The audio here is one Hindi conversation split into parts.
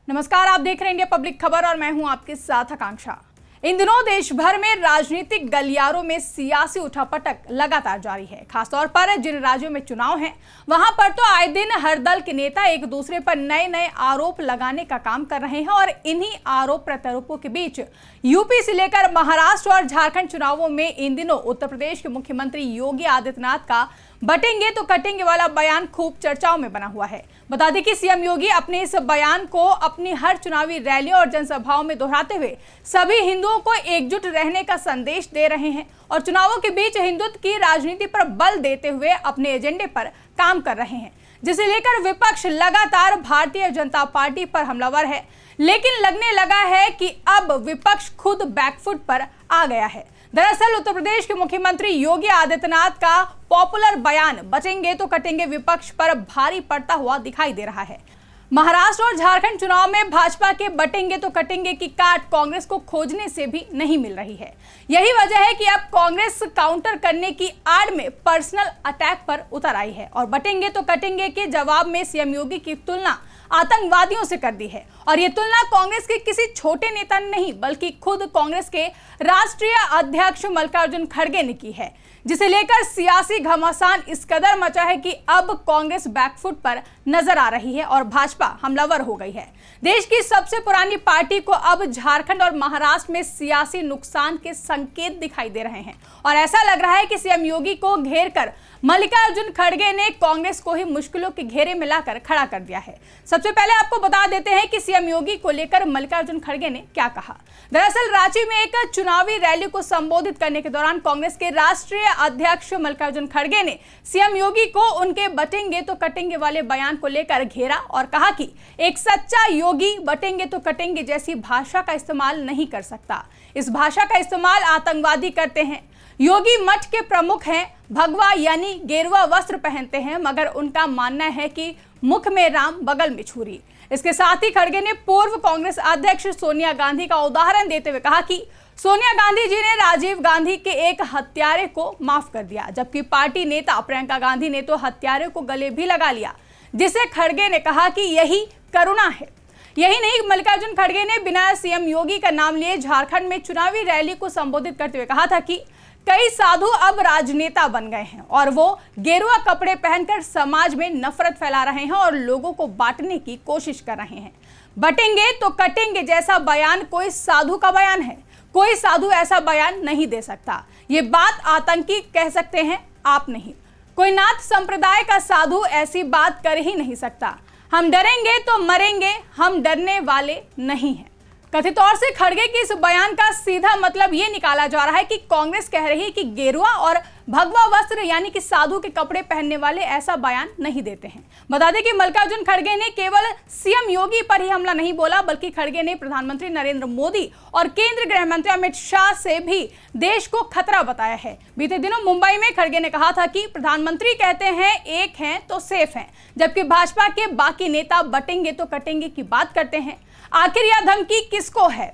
नमस्कार, आप देख रहे हैं इंडिया पब्लिक खबर और मैं हूं आपके साथ आकांक्षा। इन दिनों देश भर में राजनीतिक गलियारों में सियासी उठापटक लगातार जारी है। खासतौर पर जिन राज्यों में चुनाव हैं, वहां पर तो आए दिन हर दल के नेता एक दूसरे पर नए नए आरोप लगाने का काम कर रहे हैं और इन्हीं आरोप प्रत्यारोपों के बीच यूपी से लेकर महाराष्ट्र और झारखंड चुनावों में इन दिनों उत्तर प्रदेश के मुख्यमंत्री योगी आदित्यनाथ का बटेंगे तो कटेंगे वाला बयान खूब चर्चाओं में बना हुआ है। बता दें कि सीएम योगी अपने इस बयान को अपनी हर चुनावी रैलियों और जनसभाओं में दोहराते हुए सभी हिंदुओं को एकजुट रहने का संदेश दे रहे हैं और चुनावों के बीच हिंदुत्व की राजनीति पर बल देते हुए अपने एजेंडे पर काम कर रहे हैं, जिसे लेकर विपक्ष लगातार भारतीय जनता पार्टी पर हमलावर है। लेकिन लगने लगा है कि अब विपक्ष खुद बैकफुट पर आ गया है। दरअसल उत्तर प्रदेश के मुख्यमंत्री योगी आदित्यनाथ का पॉपुलर बयान बचेंगे तो कटेंगे विपक्ष पर भारी पड़ता हुआ दिखाई दे रहा है। महाराष्ट्र और झारखंड चुनाव में भाजपा के बटेंगे तो कटेंगे की काट कांग्रेस को खोजने से भी नहीं मिल रही है। यही वजह है कि अब कांग्रेस काउंटर करने की आड़ में पर्सनल अटैक पर उतर आई है और बटेंगे तो कटेंगे के जवाब में सीएम योगी की तुलना आतंकवादियों से कर दी है। और ये तुलना कांग्रेस के किसी छोटे नेता ने नहीं बल्कि खुद कांग्रेस के राष्ट्रीय अध्यक्ष मल्लिकार्जुन खड़गे ने की है, जिसे लेकर सियासी घमासान इस कदर मचा है कि अब कांग्रेस बैकफुट पर नजर आ रही है और भाजपा हमलावर हो गई है। देश की सबसे पुरानी पार्टी को अब झारखंड और महाराष्ट्र में सियासी नुकसान के संकेत दिखाई दे रहे हैं और ऐसा लग रहा है कि सीएम योगी को घेर कर मल्लिकार्जुन खड़गे ने कांग्रेस को ही मुश्किलों के घेरे में लाकर खड़ा कर दिया है। सबसे पहले आपको बता देते हैं कि सीएम योगी को लेकर मल्लिकार्जुन खड़गे ने क्या कहा। दरअसल रांची में एक चुनावी रैली को संबोधित करने के दौरान कांग्रेस के राष्ट्रीय अध्यक्ष मल्लिकार्जुन खड़गे ने सीएम योगी को उनके बटेंगे तो कटेंगे वाले बयान को लेकर घेरा और कहा कि एक सच्चा योगी बटेंगे तो कटेंगे जैसी भाषा का इस्तेमाल नहीं कर सकता। इस भाषा का इस्तेमाल आतंकवादी करते हैं। योगी मठ के प्रमुख हैं, भगवा यानी गेरुआ वस्त्र पहनते हैं, मगर उनका मानना है कि मुख में राम बगल में छुरी। इसके साथ ही खड़गे ने पूर्व कांग्रेस अध्यक्ष सोनिया गांधी का उदाहरण देते हुए कहा कि सोनिया गांधी जी ने राजीव गांधी के एक हत्यारे को माफ कर दिया, जबकि पार्टी नेता प्रियंका गांधी ने तो हत्यारे को गले भी लगा लिया, जिसे खड़गे ने कहा कि यही करुणा है। यही नहीं, मल्लिकार्जुन खड़गे ने बिना सीएम योगी का नाम लिए झारखंड में चुनावी रैली को संबोधित करते हुए कहा था कि कई साधु अब राजनेता बन गए हैं और वो गेरुआ कपड़े पहनकर समाज में नफरत फैला रहे हैं और लोगों को बांटने की कोशिश कर रहे हैं। बटेंगे तो कटेंगे जैसा बयान कोई साधु का बयान है। कोई साधु ऐसा बयान नहीं दे सकता। ये बात आतंकी कह सकते हैं, आप नहीं। कोई नाथ संप्रदाय का साधु ऐसी बात कर ही नहीं सकता। हम डरेंगे तो मरेंगे, हम डरने वाले नहीं हैं। कथित तौर से खड़गे के इस बयान का सीधा मतलब ये निकाला जा रहा है कि कांग्रेस कह रही है कि गेरुआ और भगवा वस्त्र यानी कि साधु के कपड़े पहनने वाले ऐसा बयान नहीं देते हैं। बता दें कि मल्लिकार्जुन खड़गे ने केवल सीएम योगी पर ही हमला नहीं बोला, बल्कि खड़गे ने प्रधानमंत्री नरेंद्र मोदी और केंद्रीय गृह मंत्री अमित शाह से भी देश को खतरा बताया है। बीते दिनों मुंबई में खड़गे ने कहा था कि प्रधानमंत्री कहते हैं एक हैं तो सेफ हैं, जबकि भाजपा के बाकी नेता बटेंगे तो कटेंगे की बात करते हैं। आखिर यह धमकी किसको है?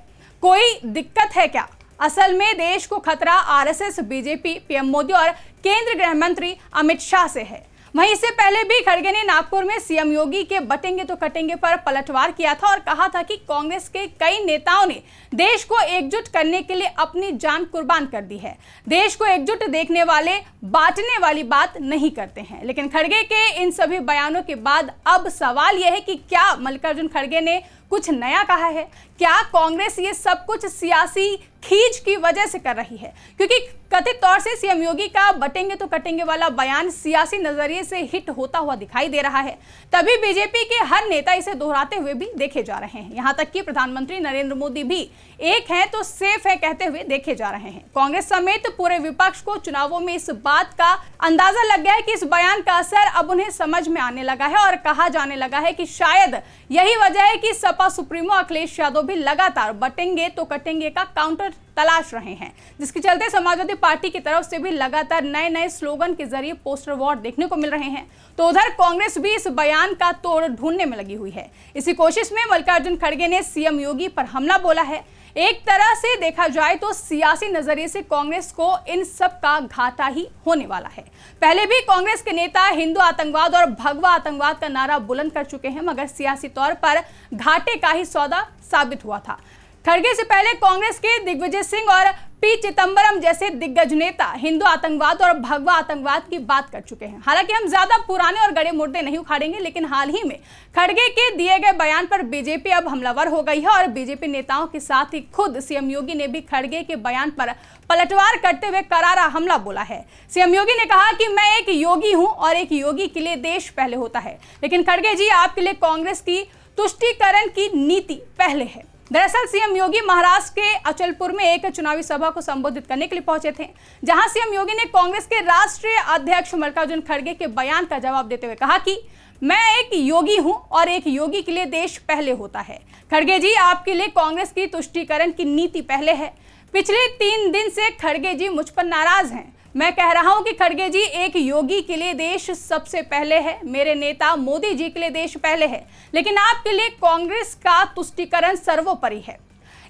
कोई दिक्कत है क्या? असल में देश को खतरा आरएसएस, बीजेपी, पीएम मोदी और केंद्रीय गृह मंत्री अमित शाह से है। वहीं इससे पहले भी खड़गे ने नागपुर में सीएम योगी के बटेंगे तो कटेंगे पर पलटवार किया था और कहा था कि कांग्रेस के कई नेताओं ने देश को एकजुट करने के लिए अपनी जान कुर्बान कर दी है। देश को एकजुट देखने वाले बांटने वाली बात नहीं करते हैं। लेकिन खड़गे के इन सभी बयानों के बाद अब सवाल यह है कि क्या मल्लिकार्जुन खड़गे ने कुछ नया कहा है? क्या कांग्रेस ये सब कुछ सियासी खींच की वजह से कर रही है? क्योंकि कथित तौर से सीएम योगी का बटेंगे तो कटेंगे वाला बयान सियासी नजरिए से हिट होता हुआ दिखाई दे रहा है, तभी बीजेपी के हर नेता इसे दोहराते हुए भी देखे जा रहे हैं। यहां तक कि प्रधानमंत्री नरेंद्र मोदी भी एक है तो सेफ है कहते हुए देखे जा रहे हैं। कांग्रेस समेत पूरे विपक्ष को चुनावों में इस बात का अंदाजा लग गया है कि इस बयान का असर अब उन्हें समझ में आने लगा है और कहा जाने लगा है कि शायद यही वजह है कि सपा सुप्रीमो अखिलेश यादव भी लगातार बटेंगे तो कटेंगे का काउंटर तलाश रहे हैं, जिसके चलते समाजवादी पार्टी की तरफ से भी लगातार नए नए स्लोगन के जरिए पोस्टर वॉर देखने को मिल रहे हैं। तो उधर कांग्रेस भी इस बयान का तोड़ ढूंढने में लगी हुई है। इसी कोशिश में मल्लिकार्जुन खड़गे ने सीएम योगी पर हमला बोला है। एक तरह से देखा जाए तो सियासी नजरिए से कांग्रेस को इन सब का घाटा ही होने वाला है। पहले भी कांग्रेस के नेता हिंदू आतंकवाद और भगवा आतंकवाद का नारा बुलंद कर चुके हैं, मगर सियासी तौर पर घाटे का ही सौदा साबित हुआ था। खड़गे से पहले कांग्रेस के दिग्विजय सिंह और पी चिदंबरम जैसे दिग्गज नेता हिंदू आतंकवाद और भगवा आतंकवाद की बात कर चुके हैं। हालांकि हम ज्यादा पुराने और गड़े मुद्दे नहीं उखाड़ेंगे, लेकिन हाल ही में खड़गे के दिए गए बयान पर बीजेपी अब हमलावर हो गई है और बीजेपी नेताओं के साथ ही खुद सीएम योगी ने भी खड़गे के बयान पर पलटवार करते हुए करारा हमला बोला है। सीएम योगी ने कहा कि मैं एक योगी हूं और एक योगी के लिए देश पहले होता है, लेकिन खड़गे जी आपके लिए कांग्रेस की तुष्टीकरण की नीति पहले है। दरअसल सीएम योगी महाराष्ट्र के अचलपुर में एक चुनावी सभा को संबोधित करने के लिए पहुंचे थे, जहां सीएम योगी ने कांग्रेस के राष्ट्रीय अध्यक्ष मल्लिकार्जुन खड़गे के बयान का जवाब देते हुए कहा कि मैं एक योगी हूं और एक योगी के लिए देश पहले होता है। खड़गे जी आपके लिए कांग्रेस की तुष्टीकरण की नीति पहले है। पिछले 3 दिन से खड़गे जी मुझ पर नाराज हैं। मैं कह रहा हूं कि खड़गे जी एक योगी के लिए देश सबसे पहले है, मेरे नेता मोदी जी के लिए देश पहले है, लेकिन आपके लिए कांग्रेस का तुष्टीकरण सर्वोपरि है।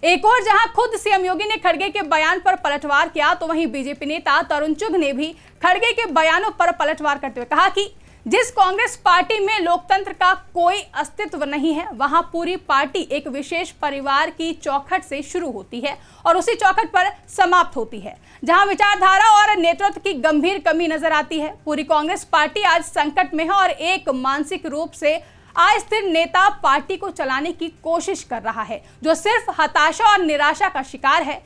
एक और जहां खुद सीएम योगी ने खड़गे के बयान पर पलटवार किया, तो वहीं बीजेपी नेता तरुण चुघ ने भी खड़गे के बयानों पर पलटवार करते हुए कहा कि जिस कांग्रेस पार्टी में लोकतंत्र का कोई अस्तित्व नहीं है, वहां पूरी पार्टी एक विशेष परिवार की चौखट से शुरू होती है और उसी चौखट पर समाप्त होती है, जहां विचारधारा और नेतृत्व की गंभीर कमी नजर आती है। पूरी कांग्रेस पार्टी आज संकट में है और एक मानसिक रूप से अस्थिर नेता पार्टी को चलाने की कोशिश कर रहा है, जो सिर्फ हताशा और निराशा का शिकार है।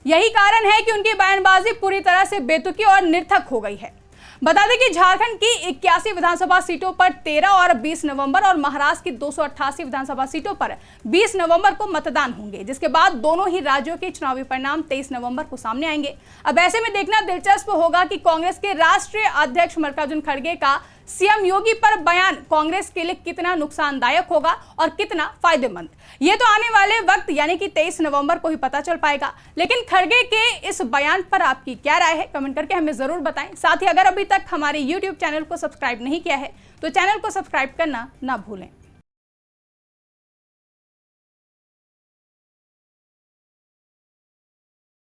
यही कारण है कि उनकी बयानबाजी पूरी तरह से बेतुकी और निरर्थक हो गई है। बता दें कि झारखंड की 81 विधानसभा सीटों पर 13 और 20 नवंबर और महाराष्ट्र की 288 विधानसभा सीटों पर 20 नवंबर को मतदान होंगे, जिसके बाद दोनों ही राज्यों के चुनावी परिणाम 23 नवंबर को सामने आएंगे। अब ऐसे में देखना दिलचस्प होगा कि कांग्रेस के राष्ट्रीय अध्यक्ष मल्लिकार्जुन खड़गे का सीएम योगी पर बयान कांग्रेस के लिए कितना नुकसानदायक होगा और कितना फायदेमंद, ये तो आने वाले वक्त यानी कि 23 नवंबर को ही पता चल पाएगा। लेकिन खड़गे के इस बयान पर आपकी क्या राय है, कमेंट करके हमें जरूर बताएं। साथ ही अगर अभी तक हमारे YouTube चैनल को सब्सक्राइब नहीं किया है तो चैनल को सब्सक्राइब करना ना भूलें।